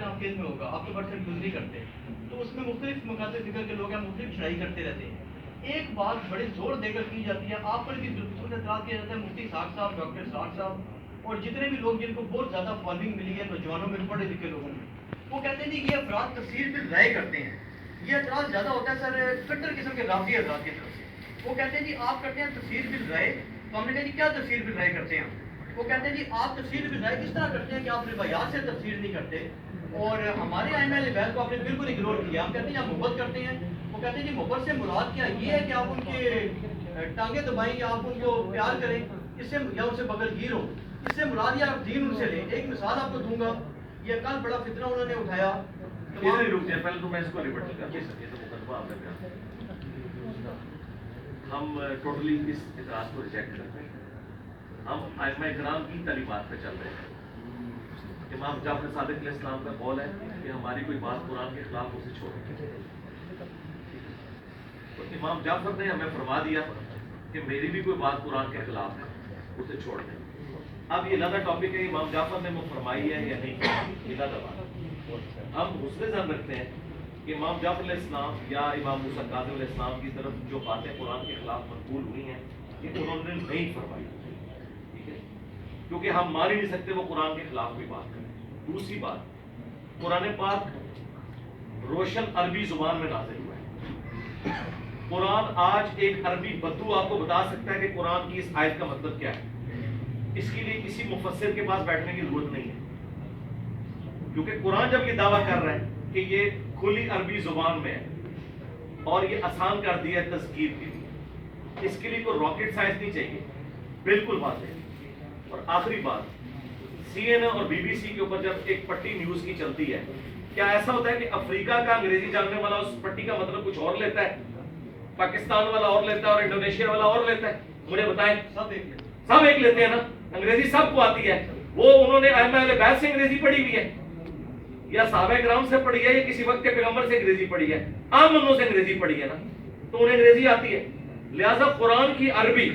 آپ کے علم میں ہوگا, آپ تو برسر یوز نہیں کرتے, تو اس میں مختلف مقاصد ذکر کے لوگ ہیں, مختلف چڑھائی کرتے رہتے ہیں. ایک بات بڑے زور دے کر کی جاتی ہے, آپ پر بھی بالخصوص اعتراض کیا جاتا ہے, مفتی اسحاق صاحب, ڈاکٹر اسحاق صاحب اور جتنے بھی لوگ جن کو بہت زیادہ فالوئنگ ملی ہے نوجوانوں میں, پڑھے لکھے لوگوں میں, وہ کہتے ہیں جی یہ افراد تفسیر پہ رائے کرتے ہیں. یہ اعتراض زیادہ ہوتا ہے سر کٹر قسم کے رافضی حضرات کی طرف سے. وہ کہتے ہیں جی آپ کرتے ہیں تفسیر بل رائے, تو ہم نے کہا جی کیا تفسیر بل رائے کرتے ہیں. وہ کہتے ہیں جی آپ تفسیر بل رائے کس طرح کرتے ہیں کہ آپ روایات سے تفسیر نہیں کرتے, اور ہمارے ائمہ اہل بیت کو آپ نے بالکل اگنور کیا. ہم کہتے ہیں آپ محبت کرتے ہیں. وہ کہتے ہیں جی محبت سے مراد کیا یہ ہے کہ آپ ان کے ٹانگیں دبائیں یا آپ ان کو پیار کریں, اس سے یا ان سے بغل گیر ہو, اس سے مراد یا آپ دین ان سے لیں. ایک مثال آپ کو دوں گا, یہ کل بڑا فتنہ انہوں نے اٹھایا. پہلے تو میں اس کو ریپورٹ کرتا ہوں, یہ تو مقدمہ آپ نے کہا, ہم ٹوٹلی اس اعتراض کو ریجیکٹ کرتے ہیں. ہم ائمہ کرام کی تعلیمات پہ چل رہے ہیں. امام جعفر صادق علیہ السلام کا قول ہے کہ ہماری کوئی بات قرآن کے خلاف اسے چھوڑیں. تو امام جعفر نے ہمیں فرما دیا کہ میری بھی کوئی بات قرآن کے خلاف ہے, اسے چھوڑ دیں. اب یہ علیحدہ ٹاپک ہے, امام جعفر نے وہ فرمائی ہے یا نہیں, علیحدہ بات. ہم حسن ظن رکھتے ہیں کہ امام جعفر علیہ السلام یا امام موسیٰ کاظم علیہ السلام کی طرف جو باتیں قرآن کے خلاف منقول ہوئی ہیں یہ انہوں نے نہیں فرمائی, ٹھیک ہے, کیونکہ ہم مان ہی نہیں سکتے وہ قرآن کے خلاف کوئی بات کریں. دوسری بات, قرآن پاک روشن عربی زبان میں نازل ہوا ہے. قرآن آج ایک عربی بدو آپ کو بتا سکتا ہے کہ قرآن کی اس آیت کا مطلب کیا ہے. اس کے لیے کسی مفسر کے پاس بیٹھنے کی ضرورت نہیں ہے, کیونکہ قرآن جب یہ دعویٰ کر رہا ہے کہ یہ کھلی عربی زبان میں ہے اور یہ آسان کر دیا ہے تذکیر کے لیے, اس کے لیے کوئی راکٹ سائنس نہیں چاہیے, بالکل واضح. اور آخری بات, سی این این اور بی بی سی کے اوپر جب ایک پٹی نیوز کی چلتی ہے, کیا ایسا ہوتا ہے کہ افریقہ کا انگریزی جاننے والا اس پٹی کا مطلب کچھ اور لیتا ہے, پاکستان والا اور لیتا ہے اور انڈونیشیا والا اور لیتا ہے؟ مجھے بتائیں. سب ایک لیتے ہیں نا, انگریزی سب کو آتی ہے. وہ انہوں نے ائمہ اہل بیت سے انگریزی پڑھی ہوئی ہے یا صحابہ کرام سے پڑھی ہے یا کسی وقت کے پیغمبر سے انگریزی پڑھی ہے, عام بندوں سے انگریزی پڑھی ہے نا, تو انہیں انگریزی آتی ہے. لہذا قرآن کی عربی,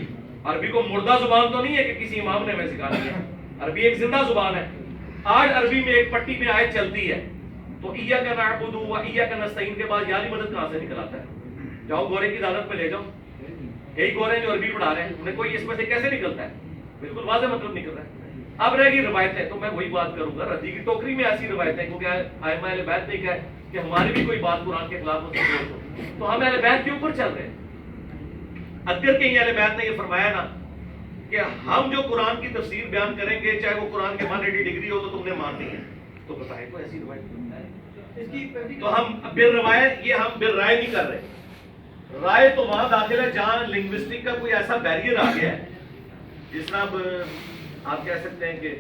عربی کو مردہ زبان تو نہیں ہے کہ کسی امام نے ہمیں سکھانی ہے, عربی ایک زندہ زبان ہے. آج عربی میں ایک پٹی میں آیت چلتی ہے تو ایاک نعبد و ایاک نستعین کے بعد یاری مدد کہاں سے نکل آتا ہے؟ جاؤ گورے کی عدالت میں لے جاؤ, یہی گورے جو عربی پڑھا رہے ہیں انہیں کوئی اس میں سے کیسے نکلتا ہے؟ بالکل واضح مطلب نکل رہا ہے. اب رہ گئی روایتیں, تو میں وہی بات کروں گا, ردی کی ٹوکری میں ایسی روایتیں, کیونکہ ائمہ اہل بیت نے کہا کہ ہماری بھی کوئی بات قرآن کے خلاف ہو تو ہم اہل بیت کے اوپر چل رہے ہیں. اگر کہیں اہل بیت نے یہ فرمایا نا کہ ہم جو قرآن کی تفسیر بیان کریں گے چاہے وہ قرآن کے 180 ڈگری ہو تو تم نے ماننی ہے, تو بتائیں کوئی ایسی روایت. تو ہم بال روایت, یہ ہم بال رائے نہیں کر رہے. رائے تو وہاں داخل ہے جہاں لنگوسٹک کا کوئی ایسا بیریئر آ گیا ہے, جس طرح آپ کہہ سکتے ہیں کہ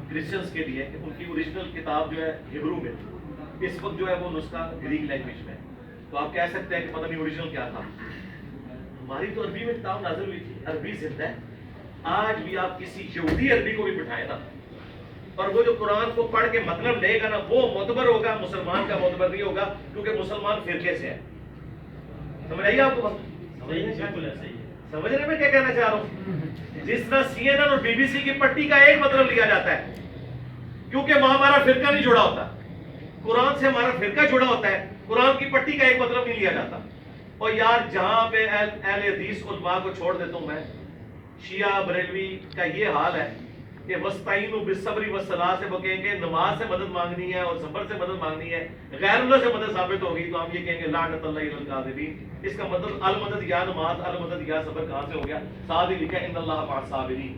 کرسچنس کے لیے کہ ان کی اوریجنل کتاب جو ہے ہبرو میں, اس وقت جو ہے وہ نسخہ گریک لینگویج میں, تو آپ کہہ سکتے ہیں کہ پتہ نہیں اوریجنل کیا تھا. ہماری تو عربی میں کتاب نازل ہوئی تھی, عربی زندہ ہے. آج بھی آپ کسی یہودی عربی کو بھی بٹھائے نا, اور وہ جو قرآن کو پڑھ کے مطلب لے گا نا وہ معتبر ہوگا, مسلمان کا معتبر نہیں ہوگا, کیونکہ مسلمان فرقے سے ہے. سمجھ آئیے آپ کو بات؟ بالکل ایسا ہی ہے. سمجھ رہے میں کیا کہنا چاہ رہا ہوں؟ جس طرح سی این این اور بی بی سی کی پٹی کا ایک مطلب لیا جاتا ہے, کیونکہ وہاں ہمارا فرقہ نہیں جڑا ہوتا, قرآن سے ہمارا فرقہ جڑا ہوتا ہے, قرآن کی پٹی کا ایک مطلب نہیں لیا جاتا. اور یار جہاں پہ اہل حدیث علماء کو چھوڑ دیتا ہوں میں, شیعہ بریلوی کا یہ حال ہے کہ وَاسْتَعِینُوا بِالصَّبْرِ وَالصَّلَاةِ سے وہ کہیں گے نماز سے مدد مانگنی ہے اور صبر سے مدد مانگنی ہے, غیر اللہ سے مدد ثابت ہوگی تو ہم یہ کہیں گے لعنت اللہ علی الکاذبین. اس کا مطلب المدد یا نماز, المدد یا صبر کہاں سے ہو گیا؟ ساتھ ہی لکھا ہے ان اللہ مع الصابرین.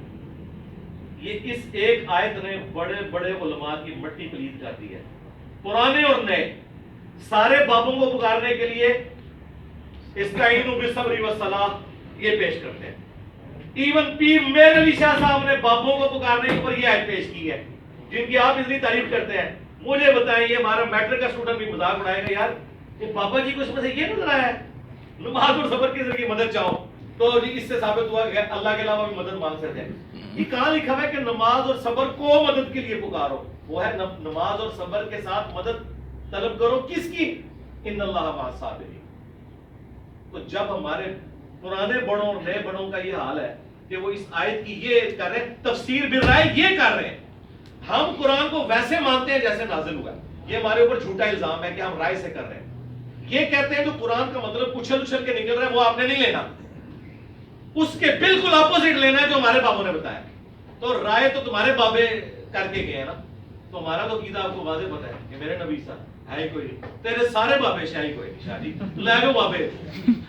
یہ اس ایک آیت نے بڑے بڑے علماء کی مٹی پلید کر دی ہے. پرانے اور نئے سارے بابوں کو پکارنے کے لیے استعینوا بالصبر والصلاۃ یہ پیش کرتے ہیں. ایون پیر میر علی شاہ صاحب نے بابوں کو پکارنے کے اوپر یہ آیت پیش کی ہے, جن کی آپ اتنی تعریف کرتے ہیں. مجھے بتائیں, یہ ہمارا میٹرک کا اسٹوڈنٹ بھی مذاق اڑائے گا, یار یہ بابا جی کو اس میں سے یہ نظر آیا ہے نماز اور صبر کے ذریعے مدد چاہو, تو جی اس سے ثابت ہوا کہ اللہ کے علاوہ بھی مدد مانگ سکتے ہیں. یہ کہاں لکھا ہوا ہے کہ نماز اور صبر کو مدد کے لیے پکارو؟ وہ ہے نماز اور صبر کے ساتھ مدد طلب کرو, کس کی؟ ان اللہ مع الصابرین. تو جب ہمارے پرانے بڑوں اور نئے بڑوں کا یہ حال ہے کہ وہ اس آیت کی یہ کر رہے ہیں, تفسیر بالرائے یہ کر رہے ہیں, ہم قرآن کو ویسے مانتے ہیں جیسے نازل ہوا ہے. یہ ہمارے اوپر جھوٹا الزام ہے کہ ہم رائے سے کر رہے ہیں. یہ کہتے ہیں جو قرآن کا مطلب اچھل اچھل کے نکل رہا ہے وہ آپ نے نہیں لینا, اس کے بالکل اپوزٹ لینا ہے جو ہمارے بابوں نے بتایا. تو رائے تو تمہارے بابے کر کے گئے ہیں نا, تو ہمارا تو عقیدہ آپ کو واضح پتا ہے کہ میرے نبی صاحب ہے ہی کوئی نہیں, تیرے سارے بابے شاہی کوئی نہیں, شاہی لے لو بابے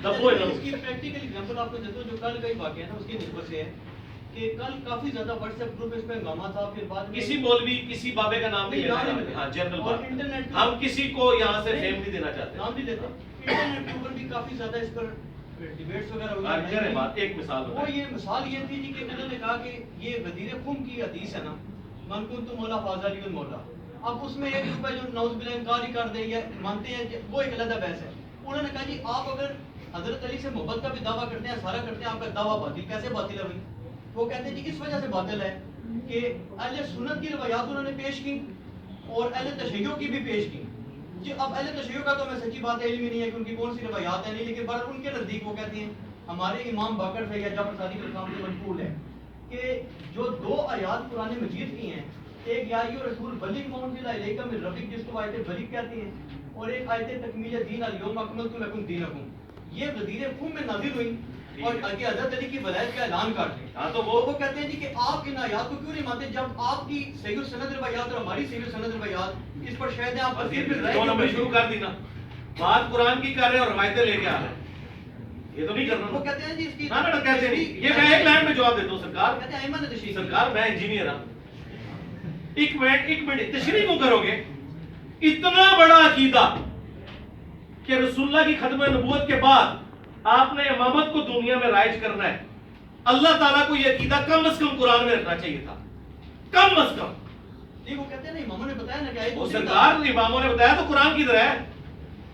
دبو اس کی پریکٹیکل ایگزامپل آپ کو دیتا ہوں جو کل کا ہی واقعہ ہے نا, اس کی نسبت سے ہے کہ کل کافی زیادہ واٹس ایپ گروپ اس پہ ہنگامہ تھا, پھر بعد میں کسی مولوی کسی بابے کا نام نہیں لینا, ہاں جنرل بات, ہم کسی کو یہاں سے فیم نہیں دینا چاہتے, نام نہیں لیتے. انٹرنیٹ کے اوپر بھی کافی زیادہ اس پر ڈیبیٹس وغیرہ کریں بات. ایک مثال وہ یہ مثال یہ تھی جی کہ انہوں نے کہا کہ یہ وزیر خم کی حدیث ہے نا, من کنت مولا فاضل المولا, اب اس میں ایک روپے جو نوز باللہ انکار ہی کر دے یا مانتے ہیں وہ ایک علیحدہ بحث ہے. انہوں نے کہا جی آپ اگر حضرت علی سے محبت کا بھی دعویٰ کرتے ہیں, سارا کرتے ہیں, آپ کا دعویٰ باطل, کیسے باطل ہے بھائی؟ وہ کہتے ہیں جی اس وجہ سے باطل ہے کہ اہل سنت کی روایات انہوں نے پیش کی اور اہل تشیع کی بھی پیش کی. جی اب اہل تشیع کا تو میں سچی بات علم ہی نہیں ہے کہ ان کی کون سی روایات ہیں نہیں, لیکن بہرحال ان کے نزدیک وہ کہتے ہیں ہمارے امام باقر سے یا جعفر صادق الاسلام سے منقول ہے کہ جو دو آیات قرآن مجید کی ہیں, ایک یا ایھا الرسول بلغ ما انزل الیک من ربک جس کو آیت بلغ کہتے ہیں, اور ایک آیت تکمیل دین الیوم اکملت لکم دینکم, یہ وزیر خم میں نازل ہوئی اور کہ حضرت علی کی ولایت کا اعلان کر دیں. ہاں تو وہ کہتے ہیں جی کہ آپ ان آیات کو کیوں نہیں مانتے جب آپ کی صحیح السند روایات اور ہماری صحیح السند روایات اس پر شاہد ہیں, آپ دو نمبر شروع کر دینا, بات قرآن کی کر رہے ہیں اور روایتیں لے کے آ رہے ہیں, یہ تو نہیں کرنا. وہ کہتے ہیں جی اس کی نہ کہتے نہیں, یہ میں ایک لائن میں جواب دیتا ہوں. سرکار کہتے ہیں ایمن تشریح, سرکار میں انجینئر ہوں, ایک منٹ تشریح کو کرو گے. اتنا بڑا عقیدہ کہ رسول اللہ کی ختم نبوت کے بعد آپ نے امامت کو دنیا میں رائج کرنا ہے, اللہ تعالیٰ کو یہ عقیدہ کم از کم قرآن میں رکھنا چاہیے تھا, کم از کم. جی وہ کہتے ہیں نا اماموں نے بتایا نا کہ آیت وہ سرکار اماموں نے بتایا تو قرآن کی طرح ہے,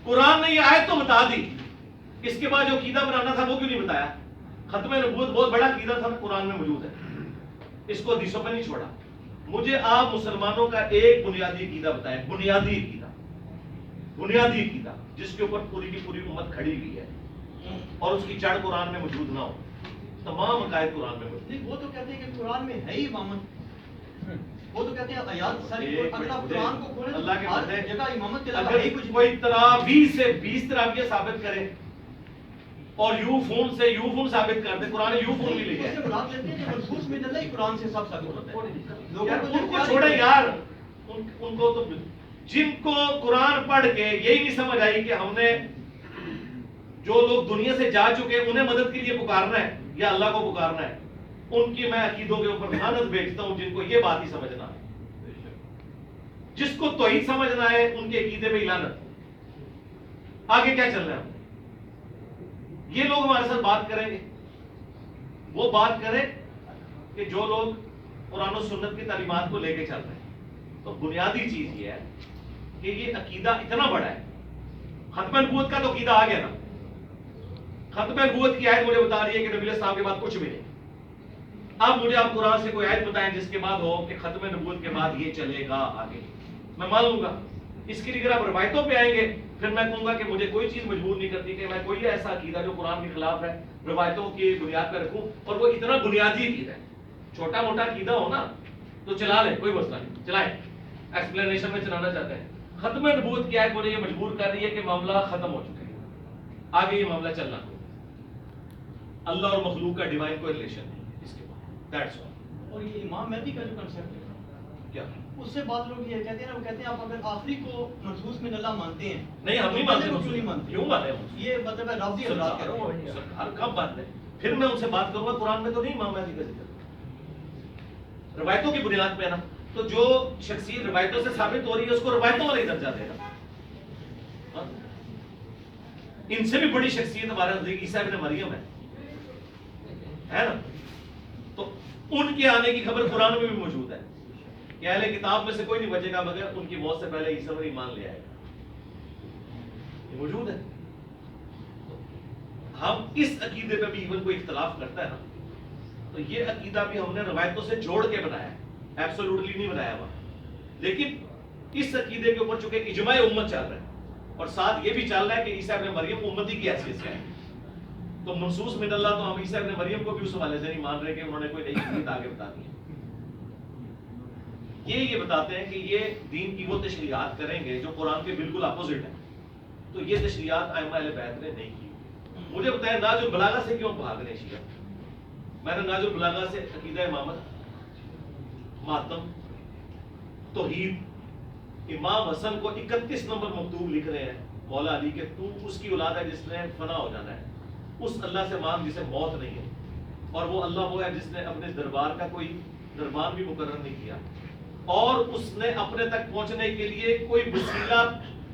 قرآن نے یہ آیت تو بتا دی, اس کے بعد جو عقیدہ بنانا تھا وہ کیوں نہیں بتایا؟ ختم نبوت بہت بڑا عقیدہ تھا, قرآن میں موجود ہے, اس کو حدیثوں پہ نہیں چھوڑا. مجھے آپ مسلمانوں کا ایک بنیادی عقیدہ بتائیں, بنیادی عقیدہ جس کے اوپر پوری کی پوری امت کھڑی ہوئی ہے اور اس کی جڑ قرآن میں موجود نہ ہو. تمام عقائد قرآن میں موجود. وہ تو کہتے ہیں کہ قرآن میں ہے ہی امامت, وہ تو کہتے ہیں آیات ساری اگر آپ قرآن کو کھولیں اللہ کے ہر بندے, جگہ امامت کے علاوہ اگر ہے ہی کچھ کوئی تراویح سے 20 تراویح ثابت کرے اور یو فون سے یو فون ثابت کر دے, قرآن یو فون بھی لکھا ہے. اس سے مراد لیتے ہیں کہ منصوص من اللہ ہی قرآن سے سب ثابت ہوتا ہے. یار ان کو چھوڑے یار, ان کو تو جن کو قرآن پڑھ کے یہی نہیں سمجھ آئی کہ ہم نے جو لوگ دنیا سے جا چکے انہیں مدد کے لیے پکارنا ہے یا اللہ کو پکارنا ہے, ان کی میں عقیدوں کے اوپر لعنت بھیجتا ہوں جن کو یہ بات ہی سمجھنا ہے. جس کو توحید سمجھنا ہے ان کے عقیدے پہ لعنت. آگے کیا چل رہا ہے؟ یہ لوگ ہمارے ساتھ بات کریں گے, وہ بات کریں کہ جو لوگ قرآن و سنت کی تعلیمات کو لے کے چل رہے ہیں. تو بنیادی چیز یہ ہے کہ یہ عقیدہ اتنا بڑا ہے. ختم نبوت کا تو عقیدہ آ گیا نا, ختم نبوت کی آیت مجھے بتا رہی ہے کہ نبی علیہ السلام کے بعد کچھ بھی نہیں. اب مجھے آپ قرآن سے کوئی آیت بتائیں جس کے بعد ہو کہ ختم نبوت کے بعد یہ چلے گا آگے, میں مان لوں گا. اس کے لیے اگر آپ روایتوں پہ آئیں گے پھر میں کہوں گا کہ مجھے کوئی چیز مجبور نہیں کرتی کہ میں کوئی ایسا عقیدہ جو قرآن کے خلاف ہے روایتوں کی بنیاد پہ رکھوں, اور وہ اتنا بنیادی عقیدہ ہے. چھوٹا موٹا عقیدہ ہو نا تو چلا لیں, کوئی مسئلہ نہیں, چلائیں, ایکسپلینیشن میں چلانا چاہتے ہیں. ختم نبوت کی آیت مجھے یہ مجبور کر رہی ہے کہ معاملہ ختم ہو چکے ہیں, آگے یہ معاملہ چلنا اللہ اور مخلوق کا ڈیوائن کوئی ریلیشن ہے اس کے بعد, دیٹس آل. اور یہ امام مہدی کا جو کنسیپٹ ہے کیا اس سے بعض لوگ یہ کہتے ہیں نا, وہ کہتے ہیں آپ اگر آخری کو منصوص من اللہ مانتے ہیں نہیں, ہم نہیں پہلے مانتے. کو کیوں نہیں مانتے؟ کیوں مانے؟ یہ مطلب ہے رافضی حضرات کہتے ہیں. سرکار کب بات ہے, پھر میں ان سے بات کروں گا. قرآن میں تو نہیں امام مہدی کا ذکر, روایتوں کی بنیاد پہ نا. تو جو شخصیت روایتوں سے ثابت ہو رہی ہے اس کو روایتوں والا ہی درجہ دے گا. ان سے بھی بڑی شخصیت ہمارے نزدیک عیسیٰ ابن مریم ہے نا. تو ان کے آنے کی خبر قرآن میں بھی موجود ہے کہ اہل کتاب میں سے کوئی نہیں بچے گا مگر ان کی موت سے پہلے عیسیٰ پر ایمان لے آئے گا, یہ موجود ہے. ہم اس عقیدے پہ بھی ایون کوئی اختلاف کرتا ہے نا تو یہ عقیدہ بھی ہم نے روایتوں سے جوڑ کے بنایا ہے, ایبسولوٹلی نہیں بنایا ہوا. لیکن اس عقیدے کے اوپر چونکہ اجماع امت چل رہا ہے اور ساتھ یہ بھی چل رہا ہے کہ عیسیٰ ابن مریم امتی کی حیثیت سے ہے, تو منصوص من اللہ تو ہم عیسیٰ ابن مریم کو بھی اس حوالے سے نہیں مان رہے کہ انہوں نے کوئی نئی چیز آگے بتا دی. یہ بتاتے ہیں کہ یہ دین کی وہ تشریحات کریں گے جو قرآن کے بالکل اپوزٹ ہیں. تو یہ تشریحات ائمہ اہل بیت نے نہیں کی. مجھے بتائیں ناج البلاغہ سے کیوں بھاگ رہے شیعہ؟ میں نے ناج البلاغہ سے عقیدہ امامت، ماتم، توحید، امام حسن کو 31 نمبر مکتوب لکھ رہے ہیں مولا علی کے، تو اس کی اولاد ہے جس نے فنا ہو جانا ہے، اس اللہ سے مانگ جسے موت نہیں ہے، اور وہ اللہ وہ ہے جس نے اپنے دربار کا کوئی دربار بھی مقرر نہیں کیا، اور اس نے اپنے تک پہنچنے کے لیے کوئی وسیلہ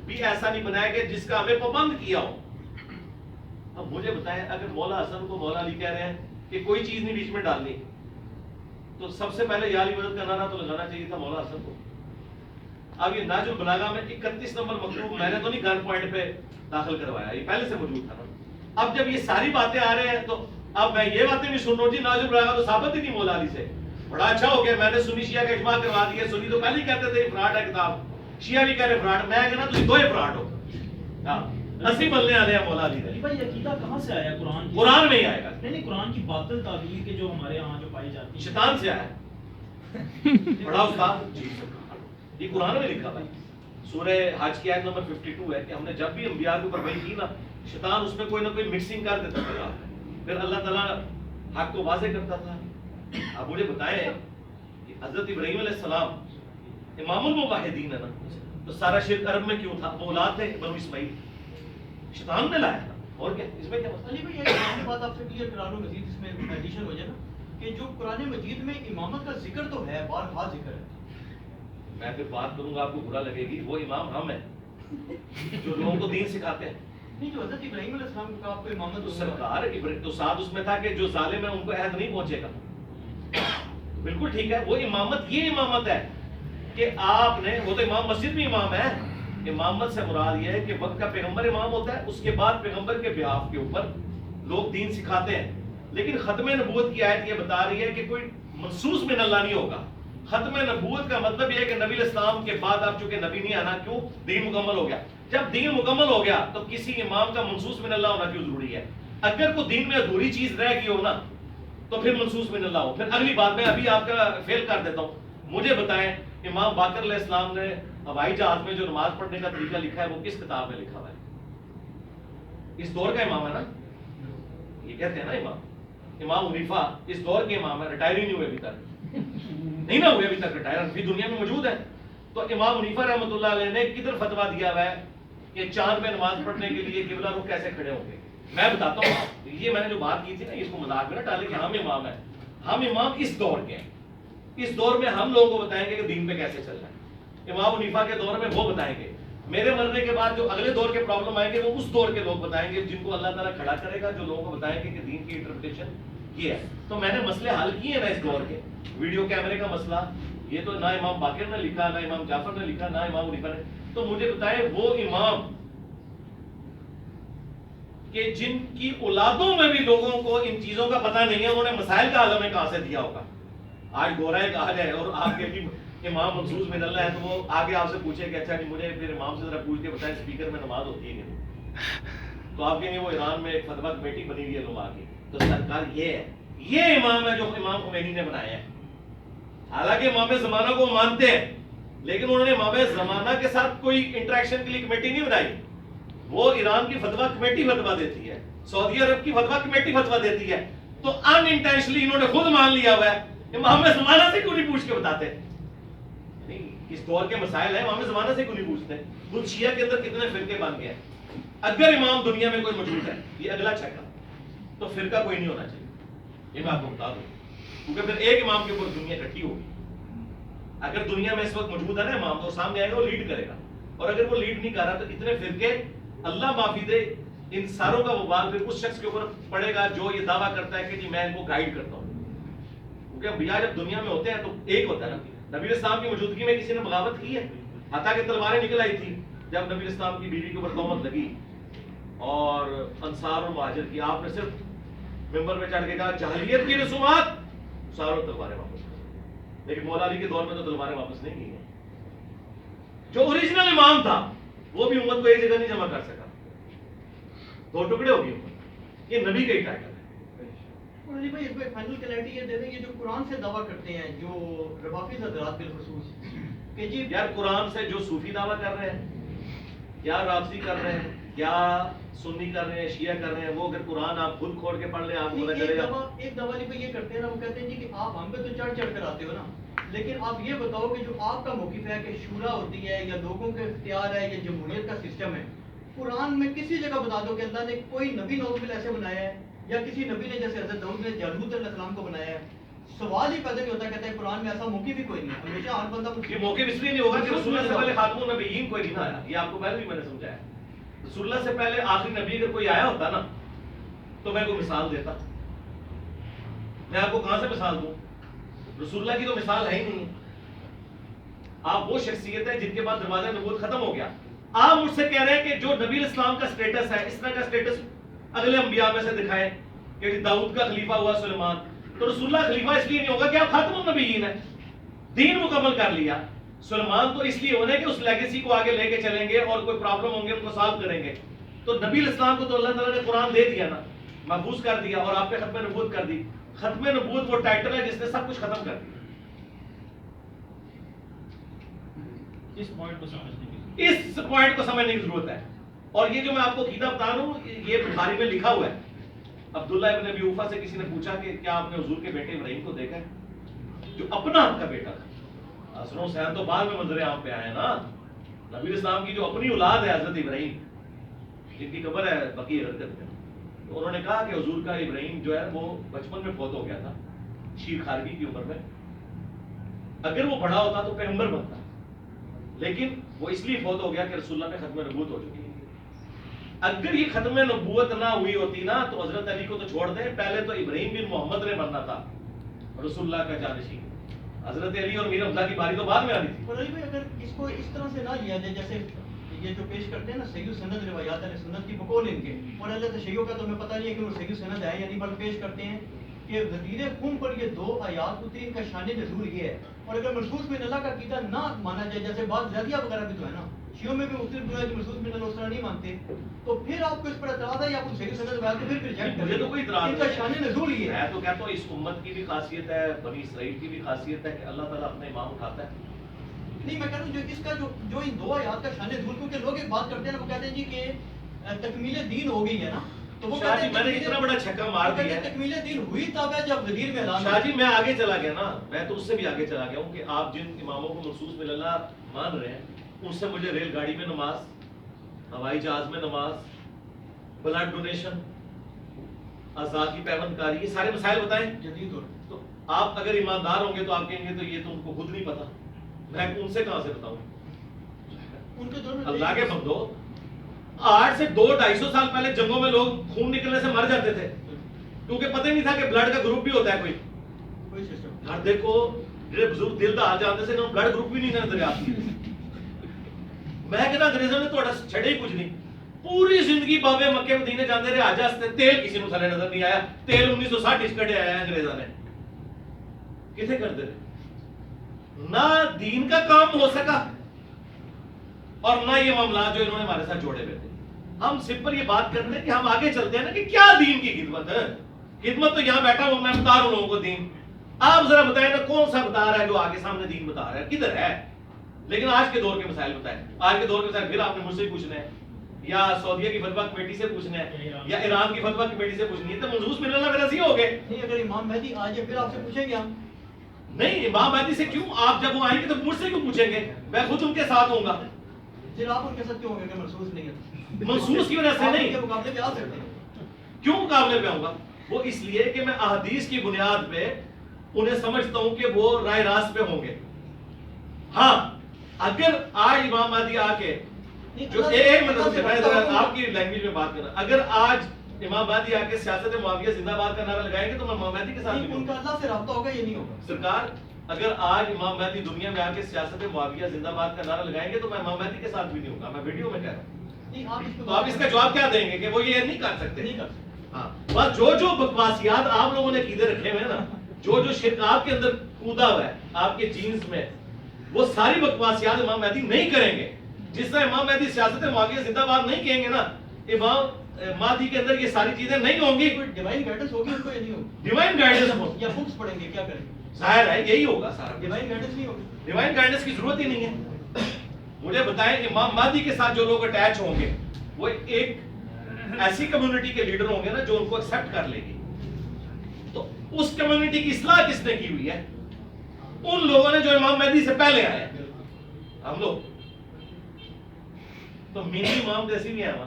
بھی ایسا نہیں بنایا کہ جس کا ہمیں پابند کیا ہو. اب مجھے بتائیں اگر مولا حسن کو مولا علی کہہ رہے ہیں کہ کوئی چیز نہیں بیچ میں ڈالنی، تو سب سے پہلے یا علی مدد کا نعرہ تو لگانا چاہیے تھا مولا حسن کو. اب یہ ناج البلاغہ میں 31 نمبر مکتوب میں نے تو نہیں گن پوائنٹ پہ داخل کروایا، یہ پہلے سے موجود تھا نا. اب جب یہ ساری باتیں آ رہے ہیں تو اب میں یہ باتیں بھی سن رہا ہوں جی ناج البلاغہ تو ثابت ہی نہیں مولا علی سے. بڑا اچھا ہو گیا، میں نے سنی شیعہ کا اجماع کروا دیا. سنی تو پہلے ہی کہتے تھے فراڈ ہے کتاب، شیعہ بھی کہہ رہے فراڈ. میں کہنا تم دو فراڈ ہو. ہاں اسی بلنے آنے ہیں مولا علی بھائی یہ عقیدہ کہاں سے آیا؟ قرآن میں ہی آئے گا. نہیں قرآن کی باطل تعبیر کے جو ہمارے ہاں جو پائی جاتی ہے شیطان سے آیا ہے. بڑا استاد جی یہ قرآن میں لکھا بھائی. سورہ حج کی آیت نمبر 52 ہے کہ ہم نے جب بھی انبیاء کے اوپر وحی کی نا، شیطان اس میں کوئی نہ کوئی مکسنگ کر دیتا تھا، پھر اللہ تعالیٰ حق کو واضح کرتا تھا. اب مجھے بتائیں کہ حضرت ابراہیم علیہ السلام امام الموحدین ہے نا، تو سارا شرک عرب میں کیوں تھا؟ وہ اولاد تھے بنو اسماعیل، شیطان نے لایا تھا. اور کیا اس میں کیا مسئلہ؟ علی بھائی ایک بات آپ سے کلیئر کرا لوں مزید اس میں ایڈیشن ہو جائے نا کہ جو قرآن مجید میں امامت کا ذکر تو ہے، بارہا ذکر ہے. میں پھر بات کروں گا آپ کو برا لگے گی، وہ امام ہم ہیں جو لوگوں کو دین سکھاتے ہیں. نہیں جو حضرت ابراہیم علیہ السلام کو آپ کو امامت تو سرکار تو ساتھ اس میں تھا کہ جو ظالم ہے ان کو عہد نہیں پہنچے گا. بالکل ٹھیک ہے، وہ امامت یہ امامت ہے کہ آپ نے، وہ تو امام مسجد میں امام ہے. امامت سے مراد یہ ہے کہ وقت کا پیغمبر امام ہوتا ہے، اس کے بعد پیغمبر کے بیاف کے اوپر لوگ دین سکھاتے ہیں. لیکن ختم نبوت کی آیت یہ بتا رہی ہے کہ کوئی منصوص من اللہ نہیں ہوگا. ختم نبوت کا مطلب یہ ہے کہ نبی علیہ السلام کے بعد اب چونکہ نبی نہیں آنا، کیوں؟ دین مکمل ہو گیا. جب دین مکمل ہو گیا تو کسی امام کا منصوص من اللہ ہونا کیوں ضروری ہے؟ اگر کوئی دین میں ادھوری چیز رہ گئی ہو نا تو پھر منصوص من اللہ ہو. پھر اگلی بات میں ابھی آپ کا فیل کر دیتا ہوں. مجھے بتائیں امام باقر علیہ السلام نے ہوائی جہاز میں جو نماز پڑھنے کا طریقہ لکھا ہے وہ کس کتاب میں لکھا ہوا ہے؟ اس دور کا امام ہے نا، یہ کہتے ہیں نا امام حنیفہ اس دور کے امام ہے، ریٹائر ہی نہیں ہوئے ابھی تک، نہیں نہ ہوئے ابھی تک ریٹائر، ابھی دنیا میں موجود ہے. تو امام حنیفہ رحمۃ اللہ علیہ نے کدھر فتویٰ دیا ہوا ہے کہ چاند میں نماز پڑھنے کے لیے قبلہ رخ کیسے کھڑے ہوں گے؟ میں بتاتا ہوں. یہ میں نے جو بات کی تھی نا، اس کو مذاق میں نہ ڈالے کہ ہم امام ہیں. ہم امام اس دور کے ہیں. اس دور میں ہم لوگوں کو بتائیں گے کہ دین پہ کیسے چلنا ہے. امام حنیفہ کے دور میں وہ بتائیں گے. میرے مرنے کے بعد جو اگلے دور کے پرابلم آئیں گے وہ اس دور کے لوگ بتائیں گے، جن کو اللہ تعالیٰ کھڑا کرے گا، جو لوگوں کو بتائیں گے کہ دین کی انٹرپریٹیشن یہ ہے. تو میں نے مسئلے حل کیے ہیں نا اس دور کے. ویڈیو کیمرے کا مسئلہ یہ تو نہ امام باقر نے لکھا، نہ امام جعفر نے لکھا، نہ امام حنیفہ نے. تو مجھے بتائیں وہ امام کہ جن کی اولادوں میں بھی لوگوں کو ان چیزوں کا پتہ نہیں ہے، انہوں نے مسائل کا حل ہمیں کہاں سے دیا ہوگا؟ آج گورا کہا جائے اور آپ کے امام منصوص من اللہ ہے تو وہ آگے آپ سے پوچھے کہ اچھا جی مجھے پھر امام سے ذرا پوچھ کے بتائیں اسپیکر میں نماز ہوتی ہے کہ نہیں؟ تو آپ کہیں گے وہ ایران میں ایک فتویٰ کمیٹی بنی ہوئی ہے لوگوں کی. تو سرکار یہ ہے، یہ امام ہے جو امام خمینی نے بنایا ہے. حالانکہ امام زمانہ کو مانتے ہیں لیکن انہوں نے امام زمانہ کے ساتھ کوئی انٹریکشن کے لیے کمیٹی نہیں بنائی. وہ ایران کی فتویٰ کمیٹی فتویٰ دیتی ہے، سعودی عرب کی فتویٰ کمیٹی فتویٰ دیتی ہے. تو ان انٹینشنلی انہوں نے خود مان لیا ہوا ہے. امام زمانہ سے کیوں نہیں پوچھ کے بتاتے؟ اس دور کے مسائل ہیں، امام زمانہ سے کیوں نہیں پوچھتے؟ خود شیعہ کے اندر کتنے فرقے بن گئے. اگر امام دنیا میں کوئی موجود ہے، یہ اگلا چھکا، تو فرقہ کوئی نہیں ہونا چاہیے. یہ میں آپ کو بتا دوں، کیونکہ پھر ایک امام کے اوپر دنیا اکٹھی ہوگی. اگر دنیا میں اس وقت موجود ہے نا امام، تو سامنے آئے گا وہ لیڈ کرے گا. اور اگر وہ لیڈ نہیں کر رہا تو اتنے فرقے، اللہ معافی دے، ان ساروں کا وبال پھر اس شخص کے اوپر پڑے گا جو یہ دعویٰ کرتا ہے کہ جی میں ان کو گائیڈ کرتا ہوں. کیونکہ انبیاء جب دنیا میں ہوتے ہیں تو ایک ہوتا ہے نا. نبی الاسلام کی موجودگی میں کسی نے بغاوت کی ہے؟ حتیٰ کہ تلواریں نکل آئی تھی جب نبی الاسلام کی بیوی کے اوپر تہمت لگی اور انصار اور مہاجر کی. آپ نے صرف ممبر میں چڑھ کے کہا جاہلیت کی رسومات، ساروں تلواریں واپس. لیکن مولا علی کے دور میں تو تلواریں واپس نہیں کی ہیں. جو اوریجنل امام تھا وہ بھی امت کو ایک جگہ نہیں جمع کر سکا، دو ٹکڑے ہو گئی امت. یہ نبی کا ہی ٹائٹل ہے. اور علی بھائی اس میں فائنل کلیئرٹی یہ دے دیں، یہ جو قرآن سے دعویٰ کرتے ہیں جو روافض حضرات بالخصوص کہ جی یار قرآن سے جو صوفی دعویٰ کر رہے ہیں یا رافضی کر رہے ہیں یا سنی کر رہے ہیں شیعہ کر رہے ہیں، وہ اگر قرآن آپ خود کھول کے پڑھ لیں آپ کو پتہ چلے گا. ایک دعویٰ علی بھائی یہ کرتے ہیں نا، وہ کہتے ہیں جی کہ آپ ہم پہ تو چڑھ چڑھ کر آتے ہو نا، لیکن آپ یہ بتاؤ کہ جو آپ کا موقف ہے کہ شورا ہوتی ہے یا لوگوں کے اختیار ہے یا جمہوریت کا سسٹم ہے، قرآن میں کسی جگہ بتا دو کہ اللہ نے کوئی نبی نوبل ایسے بنایا ہے یا کسی نبی نے جیسے حضرت داؤد نے جالوت علیہ السلام کو بنایا ہے. سوال ہی پیدا نہیں ہوتا، کہتے ہیں قرآن میں ایسا موقف بھی کوئی نہیں ہے. ہمیشہ ہر بندہ یہ موقف اس لیے نہیں ہوگا کہ رسول اللہ سے پہلے خاتم النبیین کوئی نہیں آیا. یہ آپ کو پہلے بھی میں نے سمجھایا. رسول اللہ سے پہلے آخری نبی اگر کوئی آیا ہوتا نا تو میں کوئی مثال دیتا. میں آپ کو کہاں سے مثال دوں؟ رسول اللہ کی تو مثال ہے ہی نہیں. آپ وہ شخصیت ہے جن کے بعد دروازہ نبوت ختم ہو گیا. آپ مجھ سے کہہ رہے ہیں کہ جو نبی علیہ السلام کا سٹیٹس ہے اس طرح کا سٹیٹس اگلے انبیاء میں سے دکھائیں کہ داؤد کا خلیفہ ہوا سلیمان، تو رسول اللہ خلیفہ اس لیے نہیں ہوگا کہ آپ خاتم النبیین ہیں، دین مکمل کر لیا. سلیمان تو اس لیے ہونے کہ اس لیگیسی کو آگے لے کے چلیں گے اور کوئی پرابلم ہوں گے ان کو سالو کریں گے. تو نبی علیہ السلام کو تو اللہ تعالیٰ نے قرآن دے دیا نا، محفوظ کر دیا اور آپ پہ ختم نبوت کر دی. ختم نبوت وہ ٹائٹل ہے جس نے سب کچھ ختم کر دیا. اس پوائنٹ کو سمجھنے کی اس پوائنٹ کو سمجھنے کی ضرورت ہے. اور یہ جو میں آپ کو عقیدہ بتا رہا ہوں یہ بخاری میں لکھا ہوا ہے. عبداللہ ابن ابی اوفا سے کسی نے پوچھا کہ کیا آپ نے حضور کے بیٹے ابراہیم کو دیکھا ہے جو اپنا آپ کا بیٹا تھا. حسن و حسین تو بعد میں منظر عام پہ آئے ہیں نا. نبی علیہ السلام کی جو اپنی اولاد ہے حضرت ابراہیم جن کی قبر ہے بقیع غرقد میں، تو انہوں نے کہا کہ حضور کا ابراہیم جو ہے وہ بچپن میں فوت ہو گیا تھا شیر خارگی کی عمر میں. اگر وہ بڑا ہوتا تو پیغمبر بنتا، لیکن وہ اس لیے فوت ہو گیا کہ رسول اللہ میں ختم نبوت ہو چکی ہے. اگر یہ ختم نبوت نہ ہوئی ہوتی نا تو حضرت علی کو تو چھوڑ دیں، پہلے تو ابراہیم بن محمد نے بننا تھا رسول اللہ کا جانشین. حضرت علی اور میر حمزہ کی باری تو بعد میں آنی تھی. اور علی بھائی اگر اس کو اس طرح سے نہ لیا جائے جیسے یہ جو پیش کرتے ہیں نا صحیح سند روایات علیہ سنت کی بقول ان کے، اور اللہ تشیعوں کا تو ہمیں پتہ نہیں ہے کہ وہ صحیح سند ہے یا نہیں، بلکہ پیش کرتے ہیں کہ غدیر خون پر یہ دو آیات اتری، ان کا شان نزول یہ ہے. اور اگر محسوس من اللہ کا عقیدہ نہ مانا جائے جیسے بعض زیادیہ وغیرہ بھی تو ہے نا، شیعوں میں بھی مختلف بنائے جو محسوس من اللہ اس طرح نہیں مانتے، تو پھر آپ کو اس پر اعتراض ہے یا آپ کو صحیح سند روایات کو پھر ریجیکٹ کریں؟ مجھے تو کوئی اعتراض ان کا شان نزول یہ ہے. میں تو کہتا ہوں اس امت کی بھی خاصیت ہے، بنی اسرائیل کی بھی خاصیت ہے کہ اللہ تعالیٰ اپنا امام اٹھاتا ہے. نہیں میں کہہ رہا ہوں جو اس کا جو ان دو آیات کا شان نزول، کیونکہ لوگ ایک بات کرتے ہیں نا، وہ کہتے ہیں جی کہ تکمیل دین ہو گئی ہے نا، تو وہ شاہ جی میں نے اتنا بڑا چھکا مار دیا ہے. تکمیل دین ہوئی تب ہے جب غدیر میں اعلان. شاہ جی میں آگے چلا گیا نا، میں تو اس سے بھی آگے چلا گیا ہوں کہ آپ جن اماموں کو محسوس من اللہ مان رہے ہیں ان سے مجھے ریل گاڑی میں نماز، ہوائی جہاز میں نماز، بلڈ ڈونیشن، اعضاء کی پیوند کاری، یہ سارے مسائل بتائیں. جدید دور تو آپ اگر ایماندار ہوں گے تو آپ کہیں گے تو یہ تو ان کو خود نہیں پتا، میں ان سے کہاں سے بتاؤں. ان کے دور میں اللہ کے بندو، آج سے 200-250 سال پہلے جنگوں میں لوگ خون نکلنے سے مر جاتے تھے کیونکہ پتہ ہی نہیں تھا کہ بلڈ کا گروپ بھی ہوتا ہے کوئی سسٹم. ہر دیکھو جڑے بزرگ دل دا حال جانتے سے انہوں بلڈ گروپ بھی نہیں نظر آتی. میں کہنا انگریزوں نے تھوڑا چھڑے ہی کچھ نہیں، پوری زندگی بابے مکے مدینے جاندے رہے حج واسطے، تیل کسی نوں تھلے نظر نہیں آیا. تیل 1960 اس کٹے آیا ہے انگریزوں نے، کتنے کرتے رہے. نہ دین کا کام ہو سکا اور نہ یہ معاملات جو انہوں نے ہمارے ساتھ جوڑے ہوئے تھے. ہم سمپل یہ بات کرتے ہیں کہ ہم آگے چلتے ہیں نا کہ کیا دین کی خدمت ہے. خدمت تو یہاں بیٹھا ہوں میں بتا رہا ہوں لوگوں کو دین. آپ ذرا بتائیں نا کون سا بتا رہا ہے جو آگے سامنے دین بتا رہا ہے، کدھر ہے. لیکن آج کے دور کے مسائل بتائیں. آج کے دور کے مسائل پھر آپ نے مجھ سے پوچھنا ہے یا سعودیہ کی فتویٰ کمیٹی سے پوچھنا ہے یا ایران کی فتویٰ کمیٹی سے پوچھنی ہے. تو منظور من اللہ میرا سی ہو گئے. نہیں اگر امام مہدی آ جائے پھر آپ سے پوچھیں گے ہم. نہیں امام مہدی سے کیوں؟ آپ جب وہ آئیں گے تو مجھ سے کیوں پوچھیں گے؟ میں خود ان کے ساتھ ہوں گا. پھر آپ ان کے ساتھ کیوں ہوں گے کہ محسوس نہیں ہے؟ محسوس کی وجہ سے نہیں. مقابلے پہ آ سکتے ہیں. کیوں مقابلے پہ آؤں گا؟ وہ اس لیے کہ میں احادیث کی بنیاد پہ انہیں سمجھتا ہوں کہ وہ رائے راست پہ ہوں گے. ہاں اگر آج امام مہدی آ کے جو ایک مطلب سے میں آپ کی لینگویج میں بات کرنا، اگر آج امام مہدی آ کے سیاست معاویہ زندہ باد کا نعرہ لگائیں گے تو میں امام مہدی کے ساتھ بھی ان کا اللہ سے رابطہ ہوگا یہ نہیں ہوگا. سرکار اگر آج امام مہدی دنیا میں آ کے سیاست معاویہ زندہ باد کا نعرہ لگائیں گے تو میں امام مہدی کے ساتھ بھی نہیں ہوگا. میں ویڈیو میں کہہ رہا ہوں. تو آپ اس کا جواب کیا دیں گے کہ وہ یہ نہیں کر سکتے؟ نہیں کر سکتے. ہاں بس جو بکواسیات آپ لوگوں نے عقیدے رکھے ہوئے ہیں نا، جو شرک آپ کے اندر کودا ہوا ہے آپ کے جینز میں، وہ ساری بکواسیات امام مہدی نہیں کریں گے. جس طرح امام مہدی سیاست معاویہ زندہ باد نہیں کہیں گے نا، امام مادی کے اندر یہ ساری چیزیں نہیں ہوں گی. ڈیوائن گائیڈنس ہوگی ان کو یا نہیں ہوگی؟ ڈیوائن گائیڈنس یا بکس پڑھیں گے کیا کریں؟ ظاہر ہے یہی ہوگا سارا. ڈیوائن گائیڈنس نہیں ہوگی. ڈیوائن گائیڈنس کی ضرورت ہی نہیں ہے. مجھے بتائیں امام مہدی کے ساتھ جو لوگ اٹیچ ہوں گے وہ ایک ایسی کمیونٹی کے لیڈر ہوں گے نا جو ان کو ایکسپٹ کر لے گی. تو اس کمیونٹی کی اصلاح کس نے کی ہوئی ہے؟ ان لوگوں نے جو امام مہدی سے پہلے آئے. ہم لوگ تو مینی امام جیسی نہیں آیا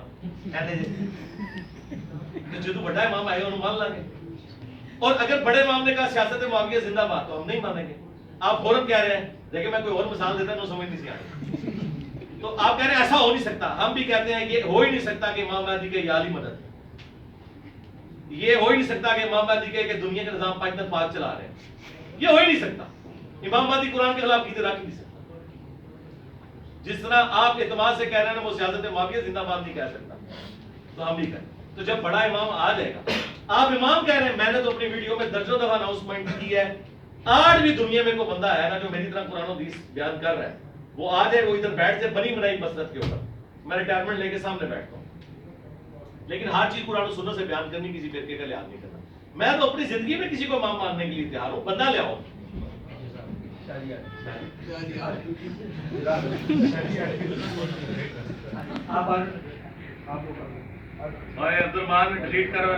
جدو بڑا امام آئے انہوں مان لیں گے. اور اگر بڑے امام نے کہا سیاست معاویہ زندہ باد تو ہم نہیں مانیں گے. آپ فوراً کہہ رہے ہیں دیکھیں میں کوئی اور مثال دیتا ہوں سمجھ نہیں سی آ رہی. تو آپ کہہ رہے ہیں ایسا ہو نہیں سکتا. ہم بھی کہتے ہیں یہ ہو ہی نہیں سکتا کہ امام مہدی کے عالی مدد. یہ ہو ہی نہیں سکتا کہ امام مہدی کے کہ دنیا کے نظام پاکستان پاک چلا رہے ہیں. یہ ہو ہی نہیں سکتا. امام مہدی قرآن کے خلاف کی رکھ نہیں سکتا. جس طرح آپ اعتماد سے کہہ رہے ہیں نا وہ سیاست معاویہ زندہ باد نہیں کہہ سکتا تو ہم بھی کہیں. تو جب بڑا امام آ جائے گا آپ امام کہہ رہے ہیں. میں نے تو اپنی ویڈیو میں درجوں دفعہ اناؤنسمنٹ کی ہے. آج بھی دنیا میں کوئی بندہ ہے نا جو میری طرح قرآن و حدیث بیان کر رہا ہے وہ آ جائے وہ ادھر بیٹھ جائے بنی بنائی مسرت کے اوپر. میں ریٹائرمنٹ لے کے سامنے بیٹھتا ہوں لیکن ہر چیز قرآن و سنت سے بیان کرنی کسی فرقے کا لحاظ نہیں کرنا. میں تو اپنی زندگی میں کسی کو امام ماننے کے لیے تیار ہوں. بندہ لے آؤ. عبد الرحمان ڈیلیٹ کرو.